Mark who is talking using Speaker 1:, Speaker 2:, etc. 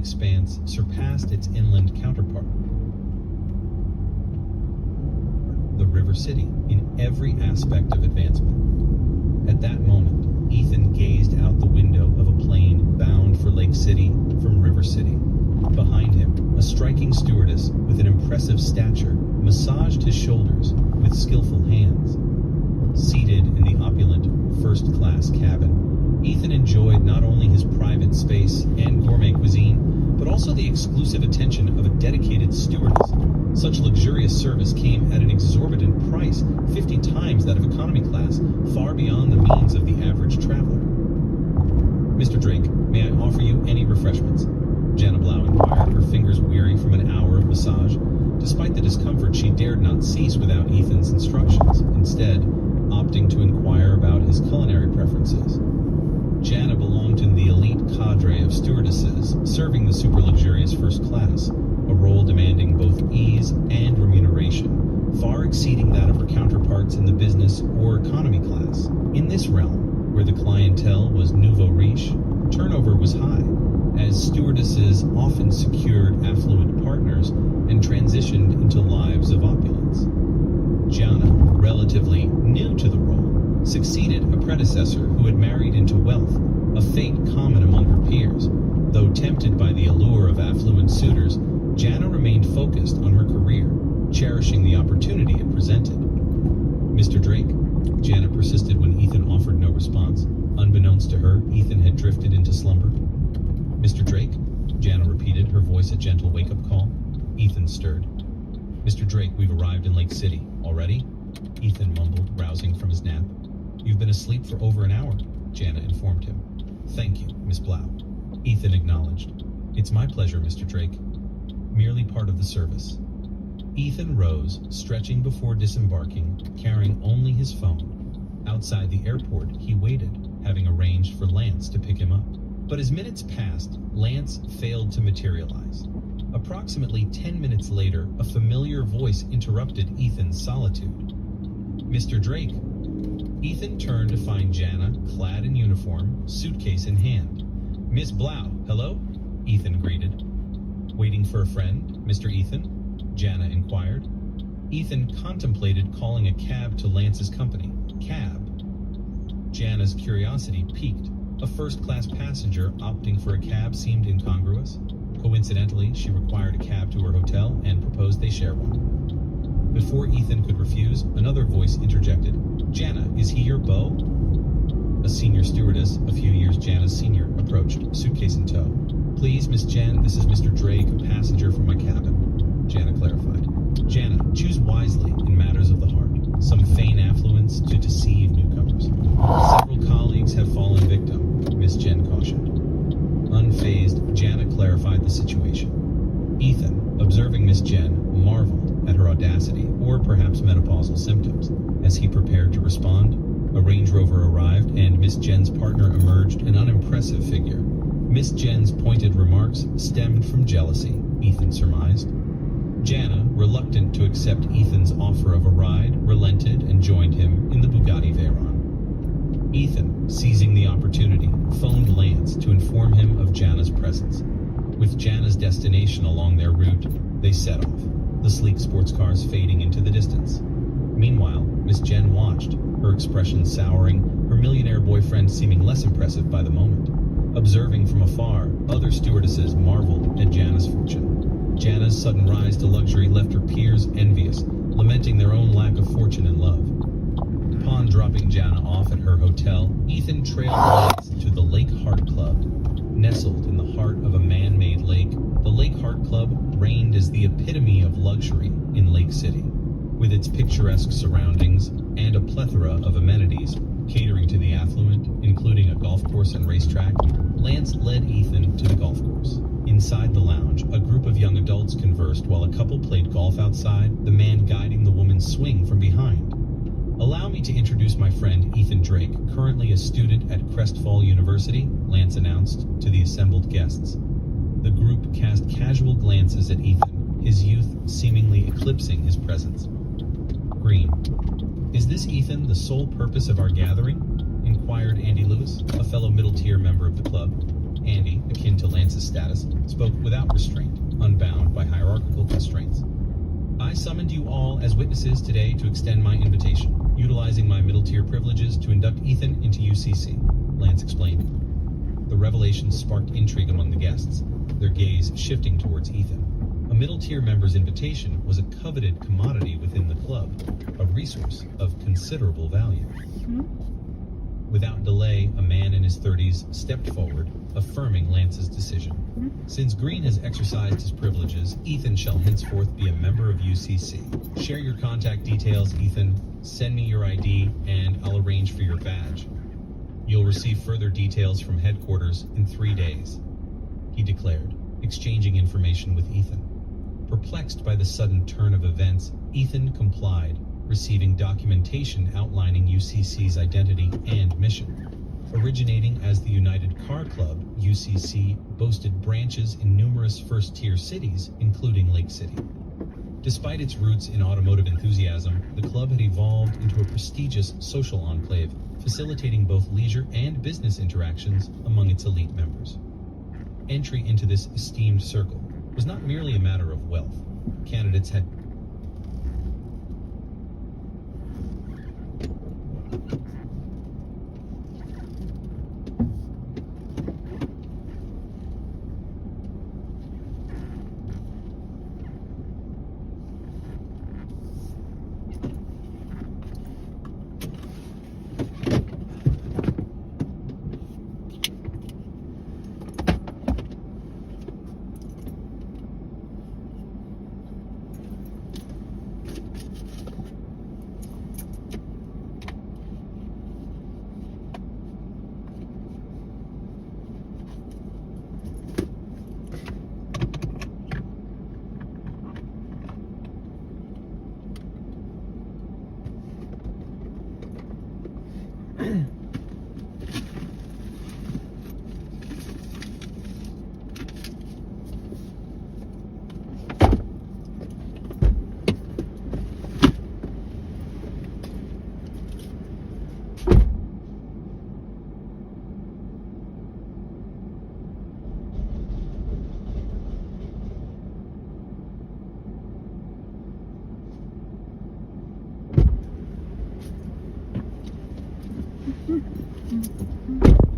Speaker 1: expanse surpassed its inland counterpart, the River City, in every aspect of advancement. At that moment, Ethan gazed out the window of a plane bound for Lake City from River City. Behind him, a striking stewardess with an impressive stature massaged his shoulders with skillful hands. Seated in the opulent first-class cabin, Ethan enjoyed not only his private space and gourmet cuisine, but also the exclusive attention of a dedicated stewardess. Such luxurious service came at an exorbitant price, 50 times that of economy class, far beyond the means of the average traveler. "Mr. Drake, may I offer you any refreshments?" Jana Blau inquired, her fingers weary from an hour of massage. Despite the discomfort, she dared not cease without Ethan's instructions, instead opting to inquire about his culinary preferences. Jana belonged in the elite cadre of stewardesses serving the super-luxurious first class, a role demanding both ease and remuneration, far exceeding that of her counterparts in the business or economy class. In this realm, where the clientele was nouveau riche, turnover was high, as stewardesses often secured affluent partners and transitioned into lives of opulence. Gianna, relatively new to the role, succeeded a predecessor who had married into wealth, a fate common among her peers. Though tempted by the allure of affluent suitors, Jana remained focused on her career, cherishing the opportunity it presented. "Mr. Drake," Jana persisted when Ethan offered no response. Unbeknownst to her, Ethan had drifted into slumber. "Mr. Drake?" Jana repeated, her voice a gentle wake-up call. Ethan stirred. "Mr. Drake, we've arrived in Lake City. Already?" Ethan mumbled, rousing from his nap. "You've been asleep for over an hour," Jana informed him. "Thank you, Miss Blau," Ethan acknowledged. "It's my pleasure, Mr. Drake. Merely part of the service." Ethan rose, stretching before disembarking, carrying only his phone. Outside the airport, he waited, having arranged for Lance to pick him up. But as minutes passed, Lance failed to materialize. Approximately 10 minutes later, a familiar voice interrupted Ethan's solitude. "Mr. Drake." Ethan turned to find Jana, clad in uniform, suitcase in hand. "Miss Blau, hello?" Ethan greeted. "Waiting for a friend, Mr. Ethan?" Jana inquired. Ethan contemplated calling a cab to Lance's company. Cab? Jana's curiosity piqued. A first-class passenger opting for a cab seemed incongruous. Coincidentally, she required a cab to her hotel and proposed they share one. Before Ethan could refuse, another voice interjected. "Jana, is he your beau?" A senior stewardess, a few years Jana's senior, approached, suitcase in tow. "Please, Miss Jen, this is Mr. Drake, a passenger from my cabin," Jana clarified. "Jana, choose wisely in matters of the heart. Some feign affluence to deceive newcomers. Several colleagues have fallen victim," Miss Jen cautioned. Unfazed, Jana clarified the situation. Ethan, observing Miss Jen, marveled at her audacity, or perhaps menopausal symptoms. As he prepared to respond, a Range Rover arrived and Miss Jen's partner emerged, an unimpressive figure. Miss Jen's pointed remarks stemmed from jealousy, Ethan surmised. Jana, reluctant to accept Ethan's offer of a ride, relented and joined him in the Bugatti Veyron. Ethan, seizing the opportunity, phoned Lance to inform him of Jana's presence. With Jana's destination along their route, they set off, the sleek sports cars fading into the distance. Meanwhile, Miss Jen watched, her expression souring, her millionaire boyfriend seeming less impressive by the moment. Observing from afar, other stewardesses marveled at Jana's fortune. Jana's sudden rise to luxury left her peers envious, lamenting their own lack of fortune and love. Upon dropping Jana off at her hotel, Ethan trailed Lance to the Lake Heart Club. Nestled in the heart of a man-made lake, the Lake Heart Club reigned as the epitome of luxury in Lake City. With its picturesque surroundings and a plethora of amenities catering to the affluent, including a golf course and racetrack, Lance led Ethan to the golf course. Inside the lounge, a group of young adults conversed while a couple played golf outside, the man guiding the woman's swing from behind. "Allow me to introduce my friend Ethan Drake, currently a student at Crestfall University," Lance announced to the assembled guests. The group cast casual glances at Ethan, his youth seemingly eclipsing his presence. Green. "Is this Ethan the sole purpose of our gathering?" inquired Andy Lewis, a fellow middle-tier member of the club. Andy, akin to Lance's status, spoke without restraint, unbound by hierarchical constraints. I summoned you all as witnesses today to extend my invitation, utilizing my middle-tier privileges to induct Ethan into UCC, Lance explained. The revelation sparked intrigue among the guests, their gaze shifting towards Ethan. A middle-tier member's invitation was a coveted commodity within the club, a resource of considerable value. Without delay, a man in his 30s stepped forward, affirming Lance's decision. Since Green has exercised his privileges, Ethan shall henceforth be a member of UCC. Share your contact details, Ethan. Send me your ID, and I'll arrange for your badge. You'll receive further details from headquarters in 3 days, he declared, exchanging information with Ethan. Perplexed by the sudden turn of events, Ethan complied, receiving documentation outlining UCC's identity and mission. Originating as the United Car Club, UCC boasted branches in numerous first-tier cities, including Lake City. Despite its roots in automotive enthusiasm, the club had evolved into a prestigious social enclave, facilitating both leisure and business interactions among its elite members. Entry into this esteemed circle was not merely a matter of wealth. Candidates had
Speaker 2: Mm-hmm.